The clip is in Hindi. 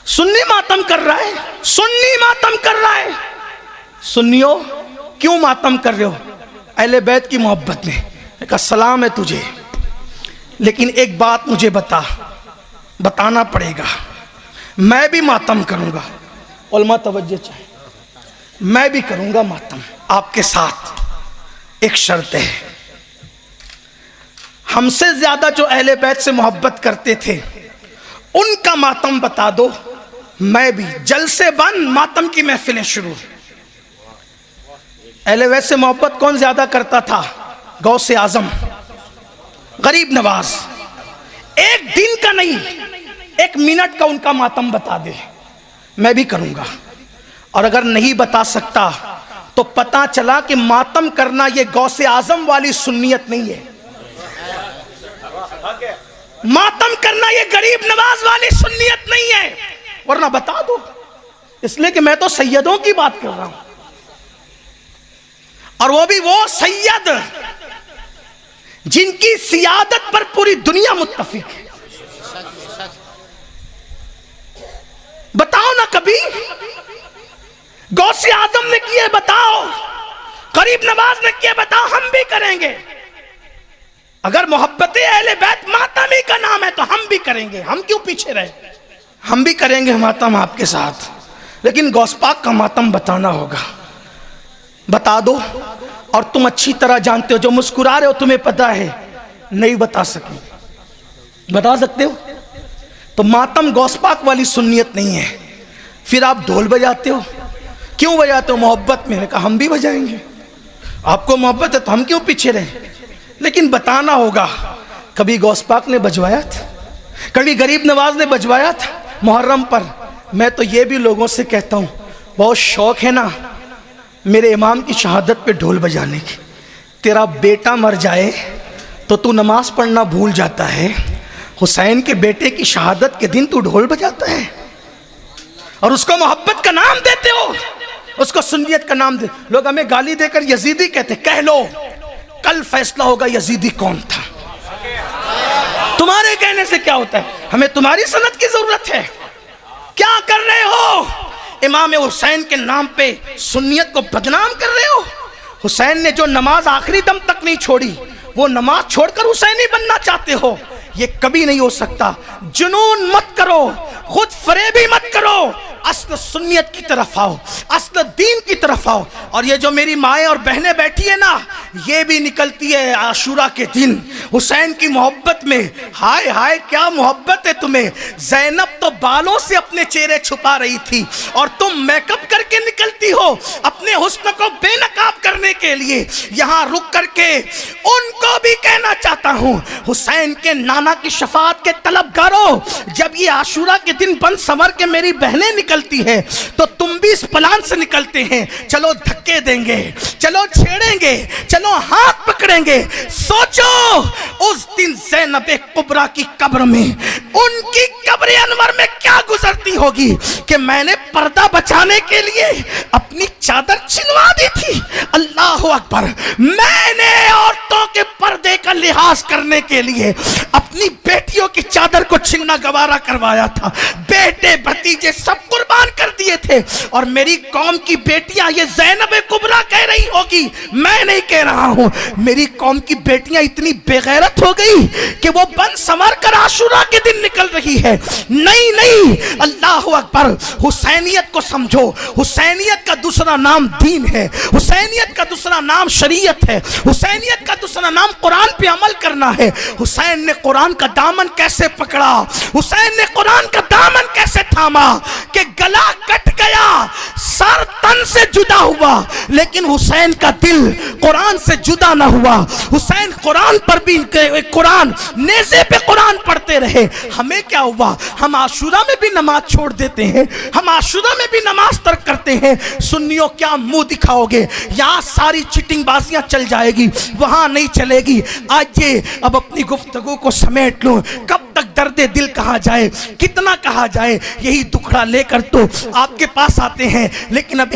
सुन्नी मातम कर रहा है, सुन्नी मातम कर रहा है। सुन्नियों क्यों मातम कर रहे हो? अहले बैत की मोहब्बत में कहा सलाम है तुझे, लेकिन एक बात मुझे बताना पड़ेगा, मैं भी मातम करूंगा। उलमा तवज्जो चाहिए, मैं भी करूंगा मातम आपके साथ। एक शर्त है, हमसे ज्यादा जो अहले बैत से मोहब्बत करते थे उनका मातम बता दो, मैं भी। जलसे बंद, मातम की महफिलें शुरू। अहले बैत से मोहब्बत कौन ज्यादा करता था? गौसे आजम, गरीब नवाज। एक दिन का नहीं, एक मिनट का उनका मातम बता दे, मैं भी करूंगा। और अगर नहीं बता सकता तो पता चला कि मातम करना ये गौसे आजम वाली सुन्नियत नहीं है, मातम करना ये गरीब नवाज वाली सुन्नियत नहीं है। वरना बता दो, इसलिए कि मैं तो सैयदों की बात कर रहा हूं, और वो भी वो सैयद जिनकी सियादत पर पूरी दुनिया मुत्तफिक है। बताओ ना, कभी गौसे आजम ने किए बताओ, गरीब नवाज ने किए बताओ, हम भी करेंगे। अगर मोहब्बत अहले बैत मातम ही का नाम है तो हम भी करेंगे, हम क्यों पीछे रहे? हम भी करेंगे मातम आपके साथ, लेकिन गौस पाक का मातम बताना होगा। बता दो। और तुम अच्छी तरह जानते हो, जो मुस्कुरा रहे हो तुम्हें पता है नहीं बता सके, बता सकते हो तो मातम गौस पाक वाली सुन्नियत नहीं है। फिर आप ढोल बजाते हो, क्यों बजाते हो? मोहब्बत में। कहा हम भी बजाएंगे, आपको मोहब्बत है तो हम क्यों पीछे रहे? लेकिन बताना होगा, कभी गौस पाक ने बजवाया था, कभी गरीब नवाज ने बजवाया था मुहर्रम पर। मैं तो ये भी लोगों से कहता हूँ, बहुत शौक है ना मेरे इमाम की शहादत पे ढोल बजाने की। तेरा बेटा मर जाए तो तू नमाज पढ़ना भूल जाता है, हुसैन के बेटे की शहादत के दिन तू ढोल बजाता है और उसको मोहब्बत का नाम देते हो, उसको सुन्नियत का नाम दे। लोग हमें गाली देकर यजीदी कहते, कह लो कल फैसला होगा यजीदी कौन था। तुम्हारे कहने से क्या होता है? हमें तुम्हारी सनद की जरूरत है। क्या कर रहे हो? इमाम हुसैन के नाम पे सुन्नियत को बदनाम कर रहे हो। हुसैन ने जो नमाज आखिरी दम तक नहीं छोड़ी, वो नमाज छोड़कर हुसैनी बनना चाहते हो, ये कभी नहीं हो सकता। जुनून मत करो, खुद फरेबी मत करो, असल सुन्नियत की तरफ आओ, असल दीन की तरफ आओ। और ये जो मेरी माएँ और बहनें बैठी है ना, ये भी निकलती है आशूरा के दिन हुसैन की मोहब्बत में। हाय हाय क्या मोहब्बत है तुम्हें। ज़ैनब तो बालों से अपने चेहरे छुपा रही थी और तुम मेकअप करके निकलती हो अपने हुस्न को बेनकाब करने के लिए। यहाँ रुक करके उनको भी कहना चाहता हूँ, हुसैन के नाना की शफाअत के तलबगारों, जब ये आशूरा के दिन बन संवर के मेरी बहनें निकलती है तो तुम भी इस प्लान से निकलते हैं। चलो धक्के देंगे, चलो छेड़ेंगे, चलो हाथ पकड़ेंगे। सोचो उस दिन ज़ैनब कुबरा की कब्र में, उनकी कब्र अनवर में क्या गुजरती होगी कि मैंने पर्दा बचाने के लिए अपनी चादर छिनवा दी थी। अल्लाह अकबर। मैंने औरतों के पर्दे का लिहाज करने के लिए अपनी बेटियों की चादर को छीनना गवारा करवाया था। बेटे भतीजे सब कुर्बान कर दिए थे। और मेरी कौम की बेटियां, ये ज़ैनब कुबरा कह रही होगी, मैं नहीं कह रहा हूं, मेरी कौम की बेटियां इतनी बेगैरत हो गई कि वो बन संवर कर आशूरा के दिन निकल रही है। नहीं नहीं, अल्लाह अकबर। हुसैनियत को समझो। हुसैनियत का दूसरा नाम दीन है, हुसैनियत का दूसरा नाम शरीयत है, हुसैनियत का दूसरा नाम कुरान पे अमल करना है। हुसैन ने कुरान का दामन कैसे पकड़ा, हुसैन ने कुरान का दामन कैसे थामा कि गला कट गया, सर तन से जुदा हुआ, लेकिन हुसैन का दिल कुरान से जुदा ना हुआ। हुसैन कुरान पर भी, कुरान नेज़े पे कुरान पढ़ते रहे। हमें क्या हुआ? हम आशूरा में भी नमाज छोड़ देते हैं, हम आशूरा में भी नमाज तर्क करते हैं। सुन्नियों क्या मुंह दिखाओगे? यहाँ सारी चिटिंग बाजियां चल जाएगी, वहां नहीं चलेगी। आज ये अब अपनी गुफ्तगू को समेट लो। कब तक दर्द दिल कहा जाए, कितना कहा जाए? यही दुखड़ा लेकर तो आपके पास आते हैं, लेकिन अब